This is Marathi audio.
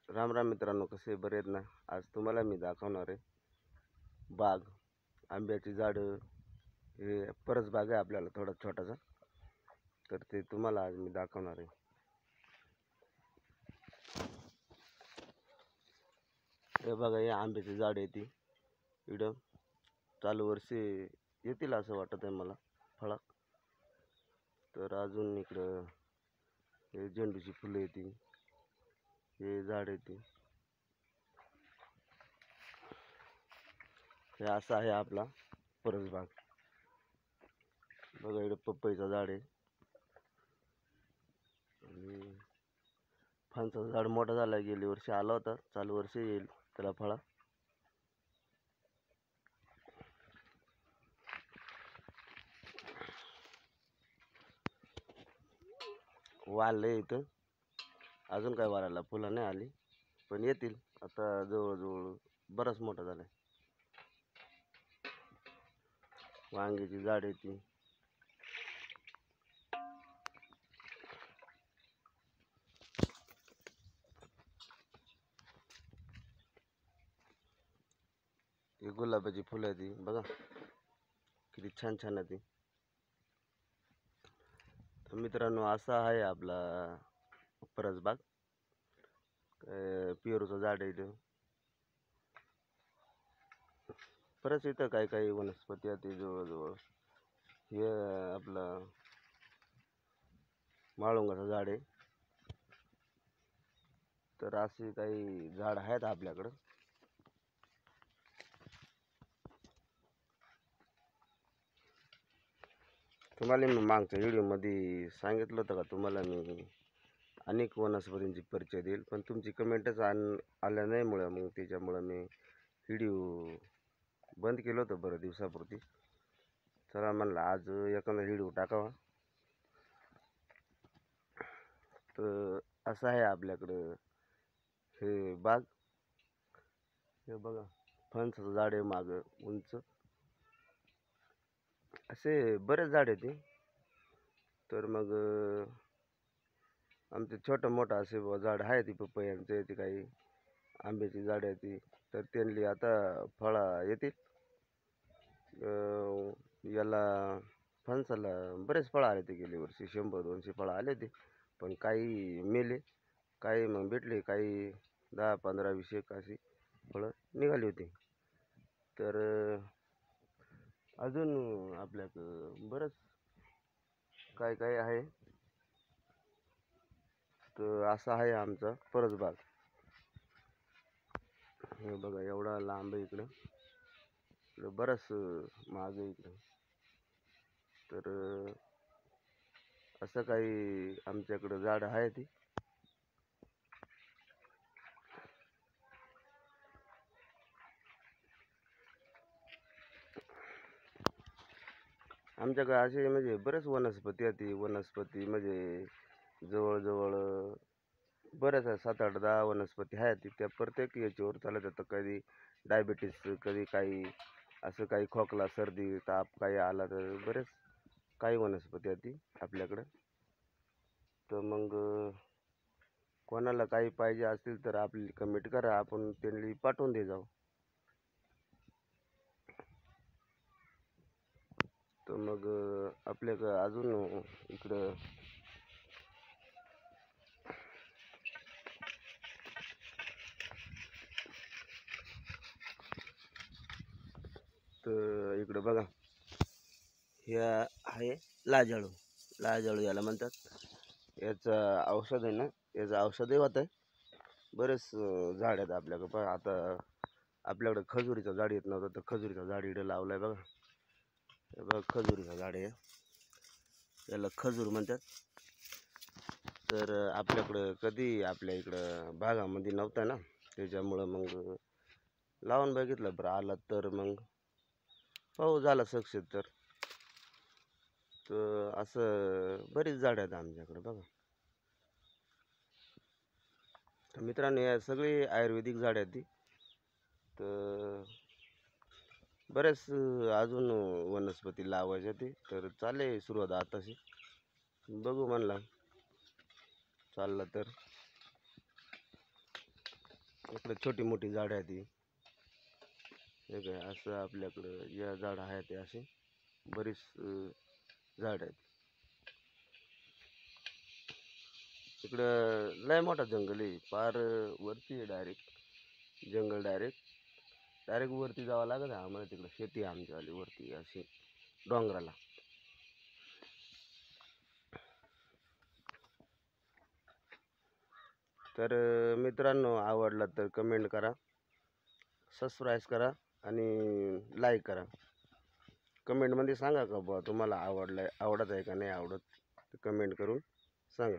राम राम मित्रांनो, कसे बरे आहेत ना. आज तुम्हाला मी दाखवणार आहे बाग, आंब्याची झाडं. हे परस बाग आहे आपल्याला थोडा छोटासा, तर ते तुम्हाला आज मी दाखवणार आहे. हे बघा, हे आंब्याची झाड आहे ती इकडं. चालू वर्षी येतील असं वाटत आहे मला फळा. तर अजून इकडं हे झेंडूची फुलं येतील, हे झाड येते. हे असा आहे आपला परस बाग. बघा, इकडे पपईचं झाड आहे आणि फणसाचं झाड मोठा झाला. गेली वर्षी आला होता, चालू वर्षी येईल त्याला फळा. वाढले इथं, अजून काय वाढायला फुलं नाही आली, पण येतील आता. जवळजवळ बराच मोठा झालाय. वांग्याची झाड आहे ती. ही गुलाबाची फुलं आहे ती, बघा किती छान छान आहे ती. तर मित्रांनो, असा आहे आपला परसबाग. पेरूचं झाड आहे इथं. परत इथं काही काही वनस्पती आहे जवळजवळ. हे आपलं माळुंगाचं झाड आहे. तर अशी काही झाड आहेत आपल्याकडं. तुम्हाला मी मागच्या व्हिडिओमध्ये सांगितलं होतं का, तुम्हाला मी अनेक वनस्पतींची परिचय देईल, पण तुमची कमेंटच आल्या नाहीमुळं मग त्याच्यामुळं मी व्हिडिओ बंद केलं होतं बरं दिवसापुरती. चला म्हणलं आज एखादा व्हिडिओ टाकावा. तर असं आहे आपल्याकडं हे बाग. हे बघा, फणसाचं झाड आहे मागं उंच. असे बरेच झाड आहे ते. तर मग आमचे छोटं मोठं असे झाड आहे ती. पपयांचे ते, काही आंब्याची झाड आहे ती. तर त्यांनी आता फळं येतील. याला फणसाला बरेच फळं आले ते. गेली वर्षी 100-200 फळं आले ते, पण काही मेले, काही मग भेटले, काही 10, 15, 20 अशी फळं निघाली होती. तर अजून आपल्याकडं बरंच काय काय आहे. तर असा आहे आमचा परसबाग. हे बघा, एवढा लांब आहे इकडं. इकडं बरंच माग आहे इकडं. तर असं काही आमच्याकडं झाड आहे ती. आमच्याकडे असे म्हणजे बरेच वनस्पती आहे ती. वनस्पती म्हणजे जवळजवळ बऱ्याच आहे, 7-8, 10 वनस्पती आहेत. त्या प्रत्येक याच्यावर चालत जातं. कधी डायबिटीस, कधी काही असं काही खोकला, सर्दी, ताप काही आला तर बरेच काही वनस्पती आहेत ती आपल्याकडं. तर मग कोणाला काही पाहिजे असतील तर आपली कमेंट करा, आपण त्यांनी पाठवून दे जाऊ. तर मग आपल्याकडं अजून इकडं तर इकडं बघा, हे आहे लाजाळू. लाजाळू याला म्हणतात. याचं औषध आहे ना, याचं औषधही होतं आहे. बरेच झाड आहेत आपल्याकडं. पण आता आपल्याकडं खजुरीचं झाड येत नव्हतं, तर खजुरीचं झाड इकडं लावलं आहे बघा. हे बघा, खजुरीचं झाड आहे, याला खजूर म्हणतात. तर आपल्याकडं कधी आपल्या इकडं भागामध्ये नव्हता ना, त्याच्यामुळं मग लावून बघितलं. बरं आला तर मग पाऊस झाला सक्सेस. तर असं बरीच झाडं आहेत आमच्याकडे बघा. तर मित्रांनो, या सगळी आयुर्वेदिक झाडं आहेत ती. तर बरेच अजून वनस्पती लावायच्या ते. तर चालले सुरुवात आताशी, बघू म्हणला चाललं तर. इकडे छोटी मोठी झाडं आहेत ही. हे काय असं आपल्याकडं या झाडं आहेत ते असे बरीच झाड आहेत. इकडं लय मोठा जंगल आहे, फार वरती आहे डायरेक्ट जंगल. डायरेक्ट वरती जावं लागत आहे आम्हाला. तिकडं शेती आहे आमच्यावाली वरती अशी डोंगराला. तर मित्रांनो, आवडला तर कमेंट करा, सबस्क्राईब करा आणि लाईक करा. कमेंटमध्ये सांगा का बुवा तुम्हाला आवडत आहे का नाही आवडत, कमेंट करून सांगा.